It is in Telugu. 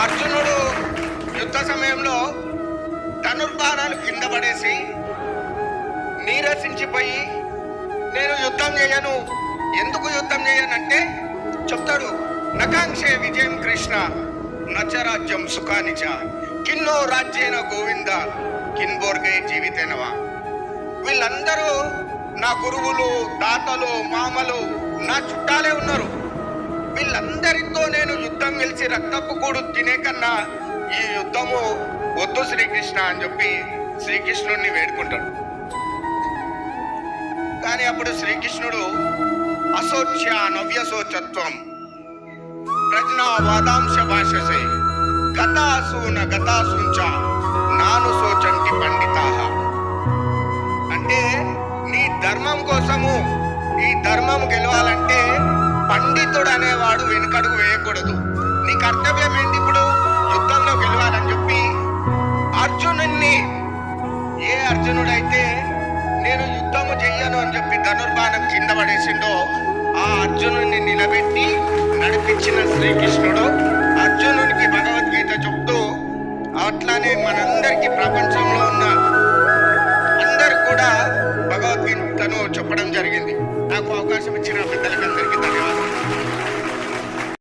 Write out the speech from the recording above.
అర్జునుడు యుద్ధ సమయంలో ధనుర్బాణాలు కింద పడేసి నీరసించిపోయి నేను యుద్ధం చేయను, ఎందుకు యుద్ధం చేయనంటే చెప్తాడు, నకాంక్షే విజయం కృష్ణ నచరాజ్యం సుఖానిచ కిన్నో రాజ్యేన గోవింద కిన్బోర్గే జీవితేనవా. వీళ్ళందరూ నా గురువులు, తాతలు, మామలు, నా చుట్టాలే ఉన్నారు. వీళ్ళందరితో నేను యుద్ధం గెలిచి రక్తపు కూడు తినే కన్నా ఈ యుద్ధము వద్దు శ్రీకృష్ణ అని చెప్పి శ్రీకృష్ణుడిని వేడుకుంటాడు. కానీ అప్పుడు శ్రీకృష్ణుడు అశోచ్య నవ్యశోచత్వం ప్రజ్ఞా వాదాంశ భాషసే గతాసూన గతాసూంచ నాను శోచంటి పండితాః. అంటే నీ ధర్మం కోసము ఈ ధర్మం గెలవాలంటే పండితుడు అనేవాడు వెనుకడుగు వేయకూడదు. నీ కర్తవ్యం ఏంటి ఇప్పుడు? యుద్ధంలో గెలవాలని చెప్పి అర్జునుడిని, ఏ అర్జునుడైతే నేను యుద్ధము చెయ్యను అని చెప్పి ధనుర్బాణం కింద పడేసిండో ఆ అర్జునుడిని నిలబెట్టి నడిపించిన శ్రీకృష్ణుడు అర్జునుడికి భగవద్గీత చెప్తూ, అట్లానే మనందరికీ ప్రపంచంలో ఉన్న అందరు కూడా భగవద్గీతను చెప్పడం జరిగింది. నాకు అవకాశం ఇచ్చిన పెద్దలకు